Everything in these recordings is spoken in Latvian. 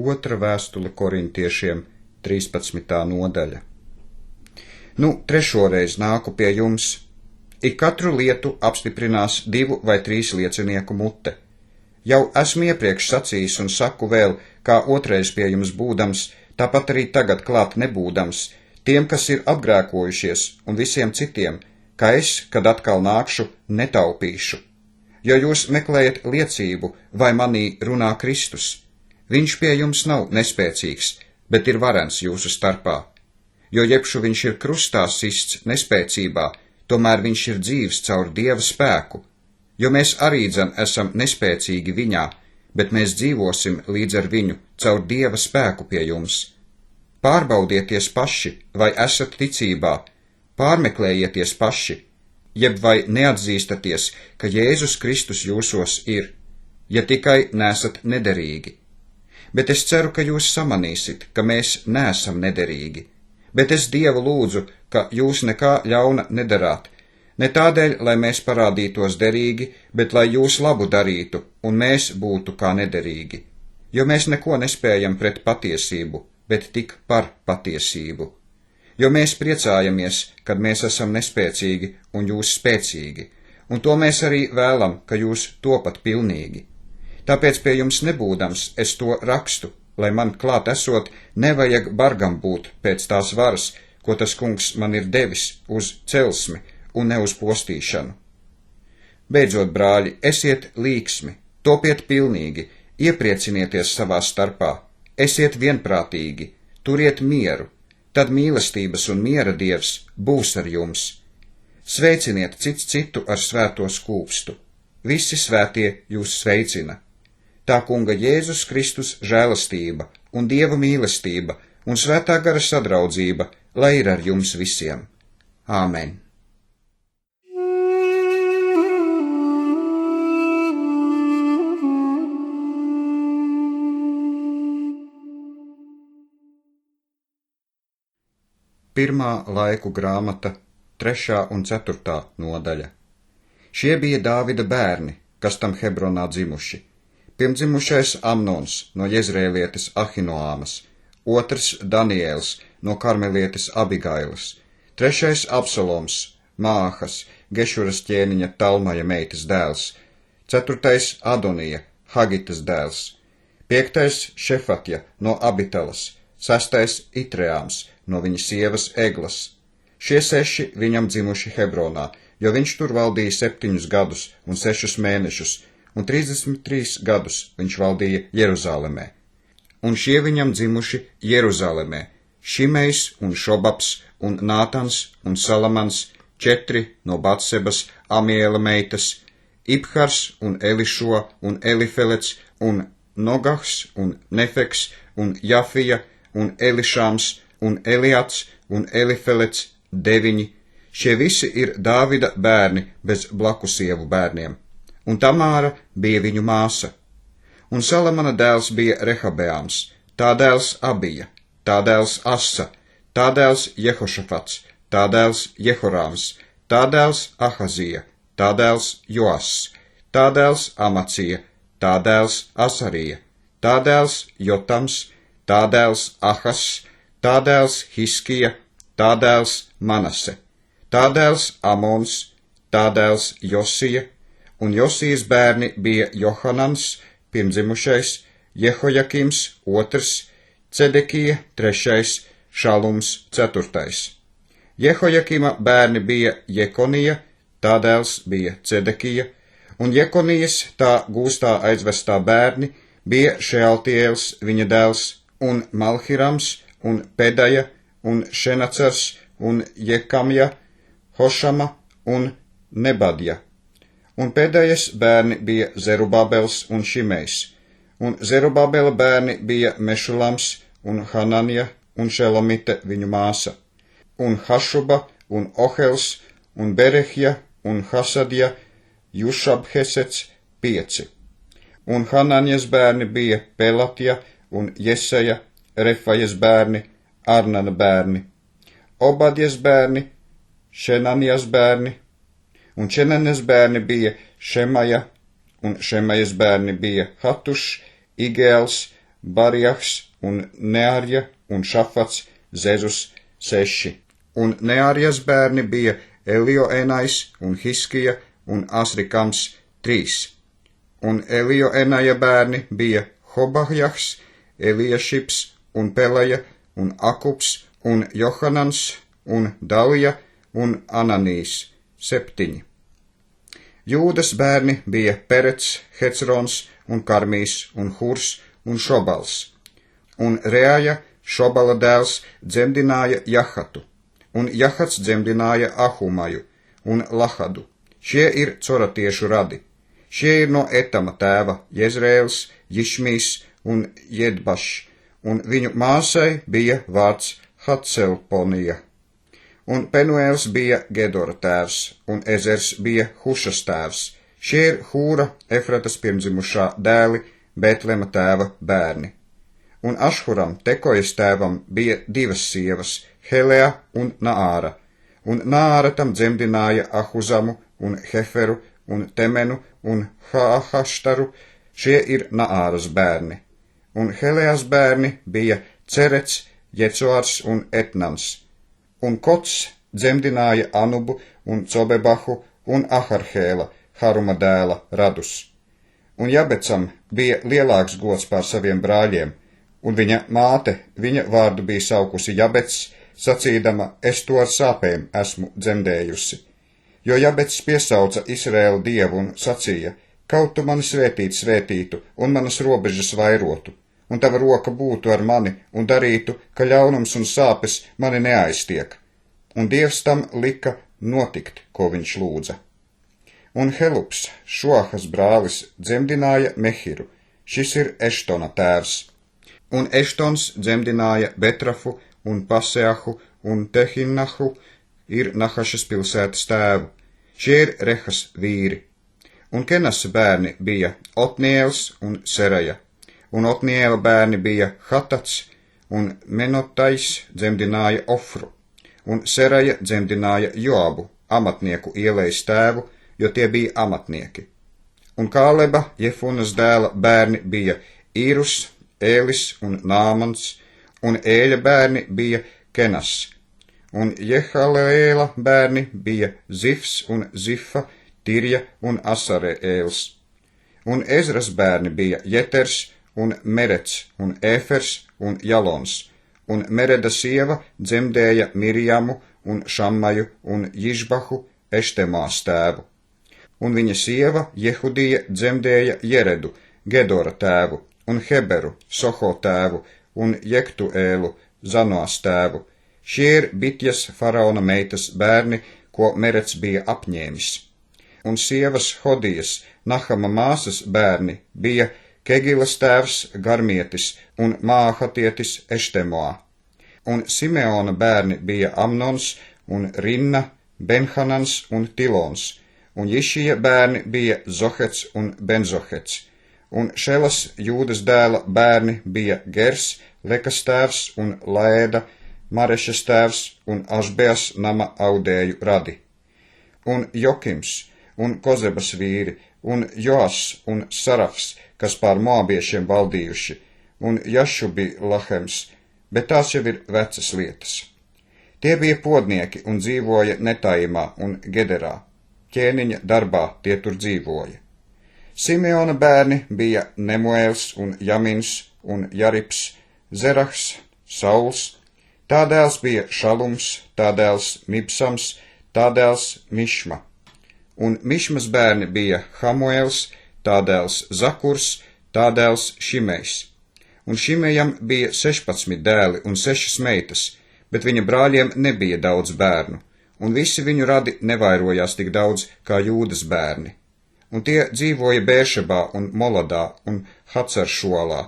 Otra vēstule korintiešiem, 13. nodaļa. Trešoreiz nāku pie jums. Ik katru lietu apstiprinās 2 vai 3 liecinieku mute. Jau esmu iepriekš sacījis un saku vēl, kā otrais pie jums būdams, tāpat arī tagad klāt nebūdams, tiem, kas ir apgrēkojušies, un visiem citiem, ka es, kad atkal nākšu, netaupīšu. Jo jūs meklējat liecību, vai manī runā Kristus. Viņš pie jums nav nespēcīgs, bet ir varens jūsu starpā. Jo jebšu viņš ir krustā sists nespēcībā, tomēr viņš ir dzīvs caur Dieva spēku. Jo mēs arī esam nespēcīgi viņā, bet mēs dzīvosim līdz ar viņu caur Dieva spēku pie jums. Pārbaudieties paši, vai esat ticībā, pārmeklējieties paši, jeb vai neatzīstaties, ka Jēzus Kristus jūsos ir, ja tikai nesat nederīgi. Bet es ceru, ka jūs samanīsit, ka mēs neesam nederīgi. Bet es Dievu lūdzu, ka jūs nekā ļauna nedarāt, ne tādēļ, lai mēs parādītos derīgi, bet lai jūs labu darītu, un mēs būtu kā nederīgi. Jo mēs neko nespējam pret patiesību, bet tik par patiesību. Jo mēs priecājamies, kad mēs esam nespēcīgi un jūs spēcīgi, un to mēs arī vēlam, ka jūs topat pilnīgi. Tāpēc pie jums nebūdams es to rakstu, lai man klāt esot, nevajag bargam būt pēc tās varas, ko tas kungs man ir devis uz celsmi un ne uz postīšanu. Beidzot, brāļi, esiet līksmi, topiet pilnīgi, iepriecinieties savā starpā, esiet vienprātīgi, turiet mieru, tad mīlestības un miera Dievs būs ar jums. Sveiciniet cits citu ar svēto skūpstu, visi svētie jūs sveicina. Tā kunga Jēzus Kristus žēlastība un Dieva mīlestība un svētā gara sadraudzība, lai ir ar jums visiem. Āmen. Pirmā laiku grāmata, 3. un 4. nodaļa. Šie bija Dāvida bērni, kas tam Hebronā dzimuši. Pirmdzimušais Amnons no Jezreēlietes Ahinoāmas, otrs Daniēls no Karmelietes Abigailas, trešais Absaloms, Māhas, Gešuras ķēniņa Talmaja meitas dēls, ceturtais Adonija, Hagitas dēls, piektais Šefatja no Abitalas, sestais Itreāms no viņa sievas Eglas. Šie 6 viņam dzimuši Hebronā, jo viņš tur valdīja 7 gadus un 6 mēnešus, un 33 gadus viņš valdīja Jeruzalemē. Un šie viņam dzimuši Jeruzalemē, Šimejs un Šobabs un Nātans un Salamans, 4 no Batsebas Amiela meitas, Ibhars un Elišo un Elifelets un Nogahs un Nefeks un Jafija un Elišāms un Eliats un Elifelets, 9. Šie visi ir Dāvida bērni bez blakusievu bērniem. Un Tamāra bija viņu māsa. Un Salamana dēls bija Rehabeāms, tā dēls Abija, tā dēls Asa, tā dēls Jehošafats, tā dēls Jehorāms, tā dēls Ahazija, tā dēls Joass, tā dēls Amacija, tā dēls Asarija, tā dēls Jotams, tā dēls Ahas, tā dēls Hiskija, tā dēls Manase, tā dēls Amons, tā dēls Josija, un Josijas bērni bija Johanans, pirmdzimušais, Jehojakims, 2, Cedekija, 3, Šalums, 4. Jehojakima bērni bija Jekonija, tā dēls bija Cedekija, un Jekonijas tā gūstā aizvestā bērni bija Šealtiels, viņa dēls, un Malhirams, un Pedaja, un Šenacars, un Jekamja, Hošama un Nebadja. Un Pedajas bērni bija Zerubabels un Šimejs, un Zerubabela bērni bija Mešulams un Hananja un Šelomite viņu māsa, un Hašuba un Ohels un Berehja un Hasadja, Jušabhesets, 5. Un Hananjas bērni bija Pelatja un Jesaja, Refajas bērni, Arnana bērni, Obadjas bērni, Šenanjas bērni, un Šenanes bērni bija Šemaja, un Šemajas bērni bija Hatušs, Igēls, Barijahs un Nearja un Šafats, Zezus 6. Un Nearjas bērni bija Elioenais un Hiskija un Asrikams 3. Un Elioenaja bērni bija Hobahjahs, Eliašips un Pelaja un Akups un Johanans un Dalija un Ananīs 7. Jūdas bērni bija Perets, Hecrons un Karmīs un Hurs un Šobals. Un Reaja, Šobala dēls, dzemdināja Jahatu, un Jahats dzemdināja Ahumaju un Lahadu. Šie ir coratiešu radi. Šie ir no Etama tēva Jezrēls, Jišmīs un Jedbašs, un viņu māsai bija vārds Hatselponija. Un Penuēls bija Gedora tēvs, un Ezers bija Hušas tēvs. Šie ir Hūra, Efratas pirmdzimušā dēli, Betlema tēva bērni. Un Ašhuram, Tekojas tēvam, bija 2 sievas, Helea un Naāra, un Naāra tam dzemdināja Ahuzamu un Heferu un Temenu un Haahaštaru. Šie ir Naāras bērni. Un Heleas bērni bija Cerets, Jecoars un Etnans. Un Kots dzemdināja Anubu un Cobebahu un Aharhēla, Haruma dēla radus. Un Jabecam bija lielāks gods pār saviem brāļiem, un viņa māte viņa vārdu bija saukusi Jabets, sacīdama, es to ar sāpēm esmu dzemdējusi. Jo Jabets piesauca Izraēla dievu un sacīja, kaut tu mani svētītu un manas robežas vairotu, un tava roka būtu ar mani un darītu, ka ļaunums un sāpes mani neaiztiek. Un Dievs tam lika notikt, ko viņš lūdza. Un Helups, Šoahas brālis, dzemdināja Mehiru, šis ir Eštona tēvs. Un Eštons dzemdināja Betrafu un Paseahu un Tehinnahu, ir Nahašas pilsētas tēvu. Šie ir Rehas vīri. Un Kenasa bērni bija Otniēls un Seraja. Un Otniēla bērni bija Hatats, un Menotais dzemdināja Ofru. Un Seraja dzemdināja Joabu, amatnieku ielejas tēvu, jo tie bija amatnieki. Un Kāleba, Jefunas dēla bērni bija Īrus, Ēlis un Nāmans, un Ēļa bērni bija Kenas. Un Jehalēla bērni bija Zifs un Zifa, Tirja un Asarēls. Un Ezras bērni bija Jeters un Merets un Ēfers un Jalons. Un Mereda sieva dzemdēja Mirjamu un Šammaju un Jižbahu, Eštemās tēvu. Un viņa sieva Jehudija dzemdēja Jeredu, Gedora tēvu, un Heberu, Soho tēvu, un Jektuēlu, Zanoas tēvu. Šie ir Bitjas faraona meitas bērni, ko Merets bija apņēmis. Un sievas Hodijas, Nahama māsas bērni bija Kegilas tēvs Garmietis un Māhatietis Eštemoā. Un Simeona bērni bija Amnons un Rinna, Benhanans un Tilons. Un Jišija bērni bija Zohets un Benzohets. Un Šelas Jūdas dēla bērni bija Gers, Lekas tēvs un Laēda, Marešas tēvs un Ašbeas nama audēju radi. Un Jokims un Kozebas vīri un Joas un Sarafs, kas pār moabiešiem valdījuši, un Jašubi Lahems, bet tās jau ir vecas lietas. Tie bija podnieki un dzīvoja Netaimā un Gederā. Ķēniņa darbā tie tur dzīvoja. Simeona bērni bija Nemuēls un Jamins un Jarips, Zerahs, Sauls, tā dēls bija Šalums, tā dēls Mibsams, tā dēls Mišma. Un Mišmas bērni bija Hamuēls, tā dēls Zakurs, tā dēls Šimejs. Un Šimejam bija 16 dēli un 6 meitas, bet viņa brāļiem nebija daudz bērnu. Un visi viņu radi nevairojās tik daudz kā Jūdas bērni. Un tie dzīvoja Bēršebā un Moladā un Hacaršolā,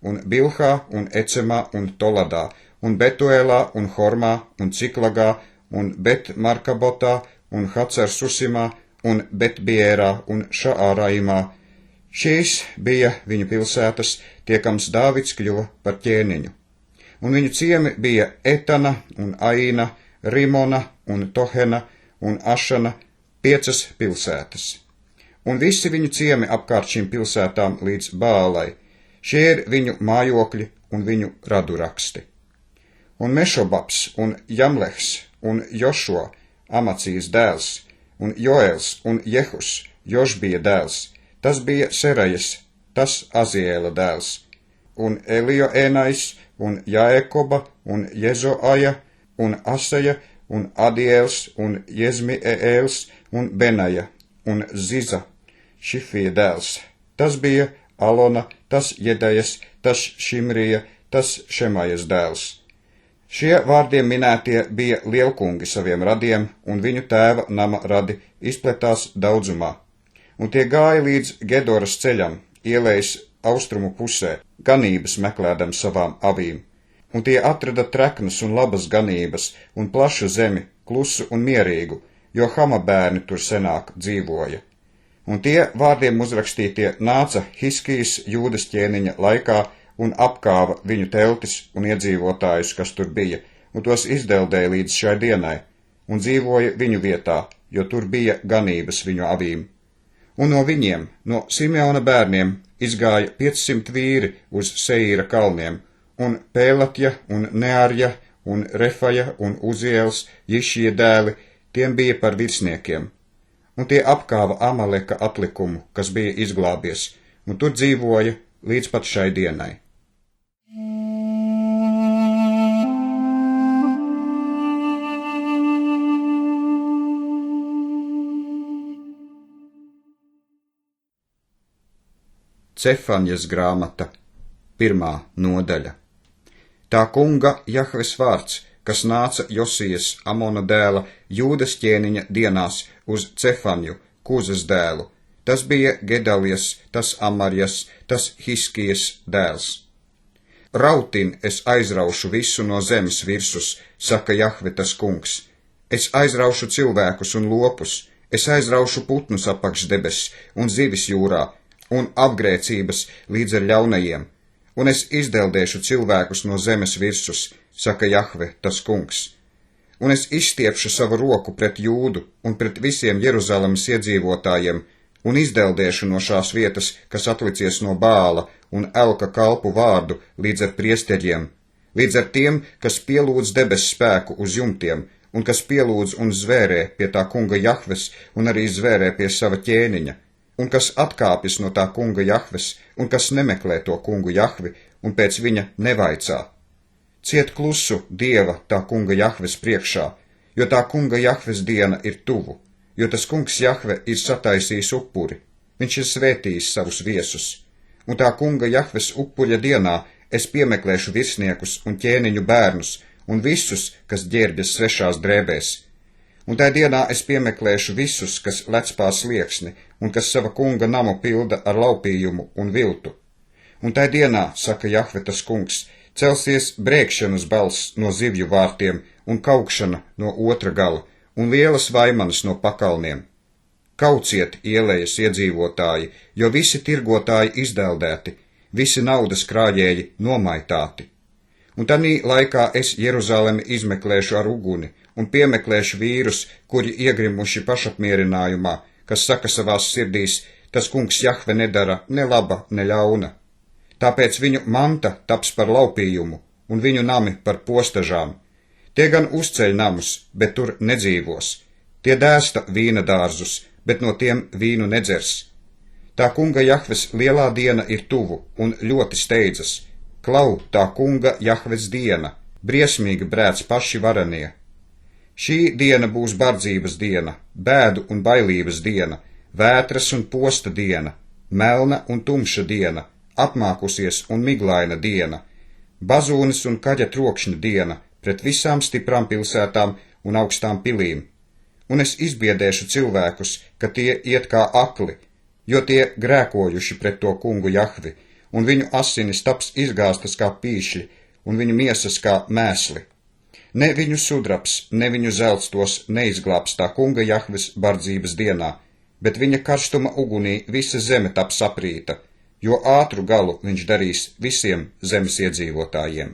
un Bilhā un Ecemā un Toladā, un Betuēlā un Hormā un Ciklagā un Bet-Markabotā un Hacarsusimā un Betbierā un Šaāraimā. Šīs bija viņu pilsētas, tiekams Dāvids kļuva par ķēniņu. Un viņu ciemi bija Etana un Aina, Rimona un Tohena un Ašana, 5 pilsētas. Un visi viņu ciemi apkārt šīm pilsētām līdz Bālai. Šie ir viņu mājokļi un viņu raduraksti. Un Mešobabs un Jamlehs un Jošo, Amacijas dēls, un Joēls un Jehus, Jošbija dēls, tas bija Serajas, tas Aziēla dēls, un Elioēnais, un Jāekoba, un Jezoaja, un Asaja, un Adiēls, un Jezmiēls, un Benaja, un Ziza, Šifija dēls. Tas bija Alona, tas Jedajas, tas Šimrija, tas Šemajas dēls. Šie vārdiem minētie bija lielkungi saviem radiem, un viņu tēva nama radi izpletās daudzumā. Un tie gāja līdz Gedoras ceļam, ielejas austrumu pusē, ganības meklēdam savām avīm. Un tie atrada treknas un labas ganības, un plašu zemi, klusu un mierīgu, jo Hama bērni tur senāk dzīvoja. Un tie vārdiem uzrakstītie nāca Hiskijas Jūdas ķēniņa laikā un apkāva viņu teltis un iedzīvotājus, kas tur bija, un tos izdeldēja līdz šai dienai, un dzīvoja viņu vietā, jo tur bija ganības viņu avīm. Un no viņiem, no Simeona bērniem, izgāja 500 vīri uz Seīra kalniem, un Pēlatja un Nearja un Refaja un Uziels, Jišija dēli, tiem bija par virsniekiem. Un tie apkāva Amaleka atlikumu, kas bija izglābies, un tur dzīvoja līdz pat šai dienai. Cefaņas grāmata, 1. nodaļa. Tā kunga Jahves vārds, kas nāca Josijas, Amona dēla, Jūdas ķēniņa dienās uz Cefaņu, Kūzas dēlu. Tas bija Gedalijas, tas Amarjas, tas Hiskijas dēls. Rautin es aizraušu visu no zemes virsus, saka Jahve tas kungs. Es aizraušu cilvēkus un lopus, es aizraušu putnus apakš debesis un zivis jūrā, un apgrēcības līdz ar ļaunajiem, un es izdeldēšu cilvēkus no zemes virsus, saka Jahve, tas kungs. Un es izstiepšu savu roku pret Jūdu un pret visiem Jeruzalemes iedzīvotājiem, un izdeldēšu no šās vietas, kas atlicies no Bāla un Elka kalpu vārdu līdz ar priesteļiem, līdz ar tiem, kas pielūdz debesu spēku uz jumtiem, un kas pielūdz un zvērē pie tā kunga Jahves un arī zvērē pie sava ķēniņa, un kas atkāpjas no tā kunga Jahves, un kas nemeklē to kungu Jahvi, un pēc viņa nevaicā. Ciet klusu Dieva tā kunga Jahves priekšā, jo tā kunga Jahves diena ir tuvu, jo tas kungs Jahve ir sataisījis upuri, viņš ir svētījis savus viesus, un tā kunga Jahves upuļa dienā es piemeklēšu virsniekus un ķēniņu bērnus, un visus, kas ģērbjas svešās drēbēs. Un tā dienā es piemeklēšu visus, kas lec pār slieksni, un kas sava kunga namu pilda ar laupījumu un viltu. Un tā dienā, saka Jahve tas kungs, celsies brēkšanas balss no zivju vārtiem un kaukšana no otra gala, un lielas vaimanas no pakalniem. Kauciet, ielejas iedzīvotāji, jo visi tirgotāji izdeldēti, visi naudas krājēji nomaitāti. Un tanī laikā es Jeruzalemi izmeklēšu ar uguni, un piemeklēšu vīrus, kuri iegrimuši pašapmierinājumā, kas saka savās sirdīs, tas kungs Jahve nedara ne laba, ne ļauna. Tāpēc viņu manta taps par laupījumu, un viņu nami par postažām. Tie gan uzceļ namus, bet tur nedzīvos. Tie dēsta vīna dārzus, bet no tiem vīnu nedzers. Tā kunga Jahves lielā diena ir tuvu un ļoti steidzas. Klau, tā kunga Jahves diena, briesmīgi brēc paši varanie. Šī diena būs bardzības diena, bēdu un bailības diena, vētras un posta diena, melna un tumša diena, apmākusies un miglaina diena, bazūnes un kaģa trokšņa diena pret visām stiprām pilsētām un augstām pilīm. Un es izbiedēšu cilvēkus, ka tie iet kā akli, jo tie grēkojuši pret to kungu Jahvi, un viņu asinis taps izgāstas kā pīšļi, un viņu miesas kā mēsli. Ne viņu sudrabs, ne viņu zelts tos neizglābs tā kunga Jahves bardzības dienā, bet viņa karstuma ugunī visa zeme taps aprīta, jo ātru galu viņš darīs visiem zemes iedzīvotājiem.